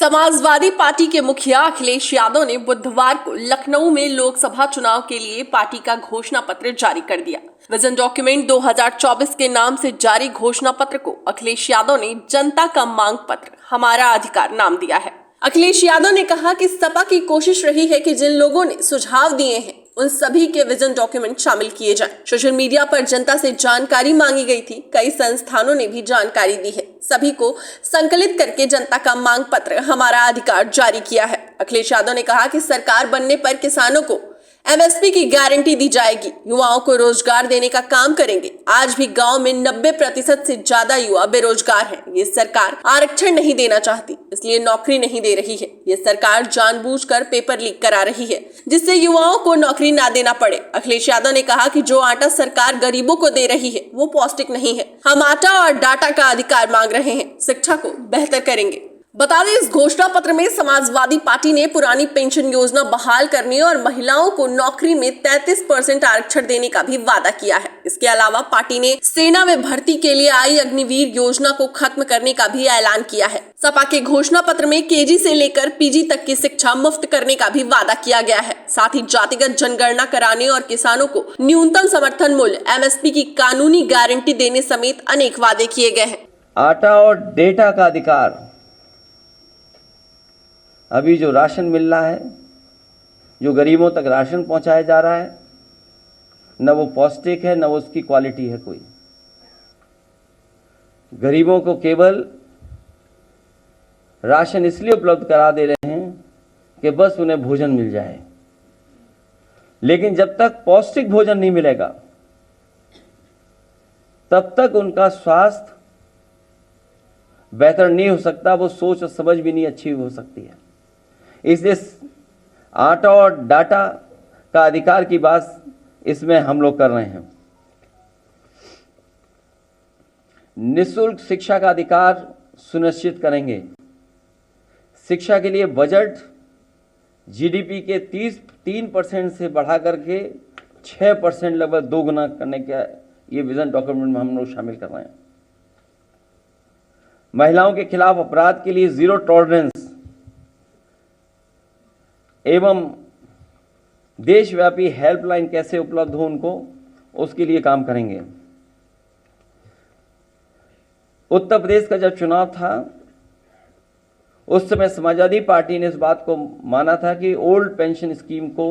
Samajwadi party के मुखिया अखिलेश यादव ने बुधवार को लखनऊ में लोकसभा चुनाव के लिए पार्टी का घोषणा पत्र जारी कर दिया। विजन डॉक्यूमेंट 2024 के नाम से जारी घोषणा पत्र को अखिलेश यादव ने जनता का मांग पत्र हमारा अधिकार नाम दिया है। अखिलेश यादव ने कहा कि सपा की कोशिश रही है कि जिन लोगों ने सुझाव दिए हैं उन सभी के विजन डॉक्यूमेंट शामिल किए जाएं। सोशल मीडिया पर जनता से जानकारी मांगी गई थी। कई संस्थानों ने भी जानकारी दी है। सभी को संकलित करके जनता का मांग पत्र हमारा अधिकार जारी किया है। अखिलेश यादव ने कहा कि सरकार बनने पर किसानों को एमएसपी की गारंटी दी जाएगी, युवाओं को रोजगार देने का काम करेंगे। आज भी गांव में 90% से ज्यादा युवा बेरोजगार हैं। ये सरकार आरक्षण नहीं देना चाहती, इसलिए नौकरी नहीं दे रही है। ये सरकार जानबूझकर पेपर लीक करा रही है, जिससे युवाओं को नौकरी ना देना पड़े। अखिलेश यादव ने कहा कि जो आटा सरकार गरीबों को दे रही है वो पौष्टिक नहीं है। हम आटा और डाटा का अधिकार मांग रहे हैं, शिक्षा को बेहतर करेंगे। बता दें, इस घोषणा पत्र में समाजवादी पार्टी ने पुरानी पेंशन योजना बहाल करने और महिलाओं को नौकरी में 33% आरक्षण देने का भी वादा किया है। इसके अलावा पार्टी ने सेना में भर्ती के लिए आई अग्निवीर योजना को खत्म करने का भी ऐलान किया है। सपा के घोषणा पत्र में केजी से लेकर पीजी तक की शिक्षा मुफ्त करने का भी वादा किया गया है। साथ ही जातिगत जनगणना कराने और किसानों को न्यूनतम समर्थन मूल्य एमएसपी की कानूनी गारंटी देने समेत अनेक वादे किए गए हैं। आटा और डेटा का अधिकार, अभी जो राशन मिल रहा है, जो गरीबों तक राशन पहुंचाया जा रहा है, न वो पौष्टिक है न वो उसकी क्वालिटी है कोई। गरीबों को केवल राशन इसलिए उपलब्ध करा दे रहे हैं कि बस उन्हें भोजन मिल जाए, लेकिन जब तक पौष्टिक भोजन नहीं मिलेगा तब तक उनका स्वास्थ्य बेहतर नहीं हो सकता, वो सोच और समझ भी नहीं अच्छी हो सकती है। इसलिए आटा और डाटा का अधिकार की बात इसमें हम लोग कर रहे हैं। निःशुल्क शिक्षा का अधिकार सुनिश्चित करेंगे। शिक्षा के लिए बजट जीडीपी के 3% से बढ़ा करके 6% लगभग दोगुना करने का ये विजन डॉक्यूमेंट में हम लोग शामिल कर रहे हैं। महिलाओं के खिलाफ अपराध के लिए जीरो टॉलरेंस एवं देशव्यापी हेल्पलाइन कैसे उपलब्ध हो उनको, उसके लिए काम करेंगे। उत्तर प्रदेश का जब चुनाव था उस समय समाजवादी पार्टी ने इस बात को माना था कि ओल्ड पेंशन स्कीम को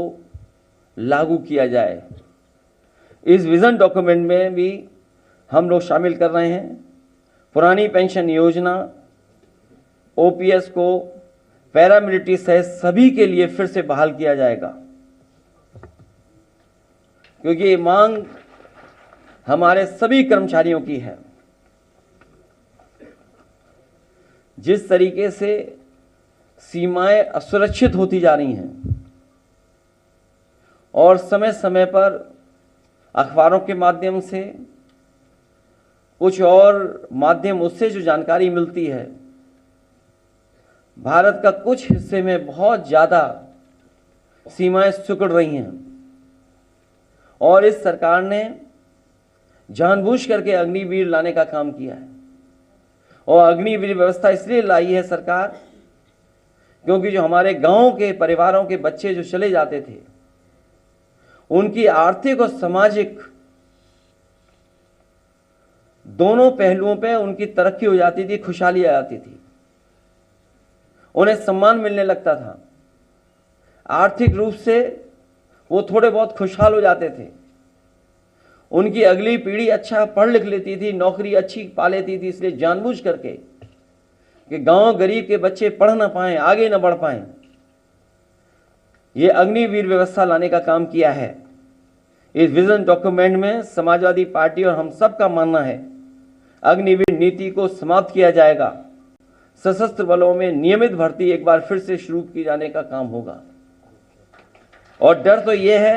लागू किया जाए। इस विजन डॉक्यूमेंट में भी हम लोग शामिल कर रहे हैं। पुरानी पेंशन योजना, ओपीएस को पैरामिलिट्री सहित सभी के लिए फिर से बहाल किया जाएगा, क्योंकि ये मांग हमारे सभी कर्मचारियों की है। जिस तरीके से सीमाएं असुरक्षित होती जा रही हैं और समय समय पर अखबारों के माध्यम से कुछ और माध्यम उससे जो जानकारी मिलती है, भारत का कुछ हिस्से में बहुत ज़्यादा सीमाएं सिकुड़ रही हैं और इस सरकार ने जानबूझ करके अग्निवीर लाने का काम किया है। और अग्निवीर व्यवस्था इसलिए लाई है सरकार क्योंकि जो हमारे गांव के परिवारों के बच्चे जो चले जाते थे, उनकी आर्थिक और सामाजिक दोनों पहलुओं पे उनकी तरक्की हो जाती थी, खुशहाली आ जाती थी, उन्हें सम्मान मिलने लगता था। आर्थिक रूप से वो थोड़े बहुत खुशहाल हो जाते थे। उनकी अगली पीढ़ी अच्छा पढ़ लिख लेती थी, नौकरी अच्छी पा लेती थी। इसलिए जानबूझ करके कि गांव गरीब के बच्चे पढ़ ना पाएं, आगे ना बढ़ पाएं, ये अग्निवीर व्यवस्था लाने का काम किया है। इस विजन डॉक्यूमेंट में समाजवादी पार्टी और हम सब का मानना है अग्निवीर नीति को समाप्त किया जाएगा। सशस्त्र बलों में नियमित भर्ती एक बार फिर से शुरू की जाने का काम होगा। और डर तो यह है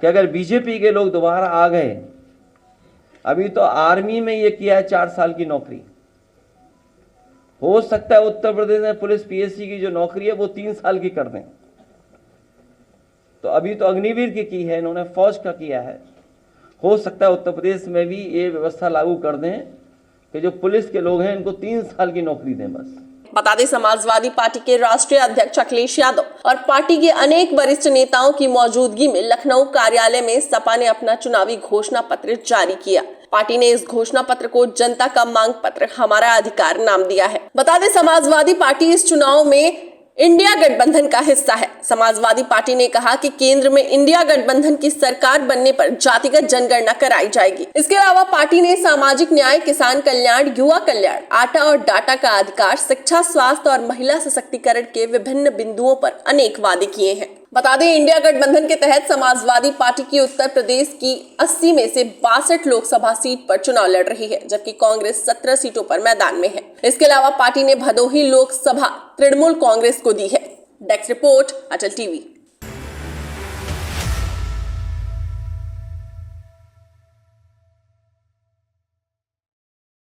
कि अगर बीजेपी के लोग दोबारा आ गए, अभी तो आर्मी में ये किया है 4 साल की नौकरी, हो सकता है उत्तर प्रदेश में पुलिस पीएससी की जो नौकरी है वो 3 साल की कर दें। तो अभी तो अग्निवीर की है इन्होंने, फौज का किया है। हो सकता है उत्तर प्रदेश में भी ये व्यवस्था लागू कर दें कि जो पुलिस के लोग हैं इनको 3 साल की नौकरी दें बस। बता दें, समाजवादी पार्टी के राष्ट्रीय अध्यक्ष अखिलेश यादव और पार्टी के अनेक वरिष्ठ नेताओं की मौजूदगी में लखनऊ कार्यालय में सपा ने अपना चुनावी घोषणा पत्र जारी किया। पार्टी ने इस घोषणा पत्र को जनता का मांग पत्र हमारा अधिकार नाम दिया है। बता दें, समाजवादी पार्टी इस चुनाव में इंडिया गठबंधन का हिस्सा है। समाजवादी पार्टी ने कहा कि केंद्र में इंडिया गठबंधन की सरकार बनने पर जातिगत जनगणना कराई जाएगी। इसके अलावा पार्टी ने सामाजिक न्याय, किसान कल्याण, युवा कल्याण, आटा और डाटा का अधिकार, शिक्षा, स्वास्थ्य और महिला सशक्तिकरण के विभिन्न बिंदुओं पर अनेक वादे किए हैं। बता दें, इंडिया गठबंधन के तहत समाजवादी पार्टी की उत्तर प्रदेश की 80 में से 62 लोकसभा सीट पर चुनाव लड़ रही है, जबकि कांग्रेस 17 सीटों पर मैदान में है। इसके अलावा पार्टी ने भदोही लोकसभा तृणमूल कांग्रेस को दी है। डेस्क रिपोर्ट, अटल टीवी।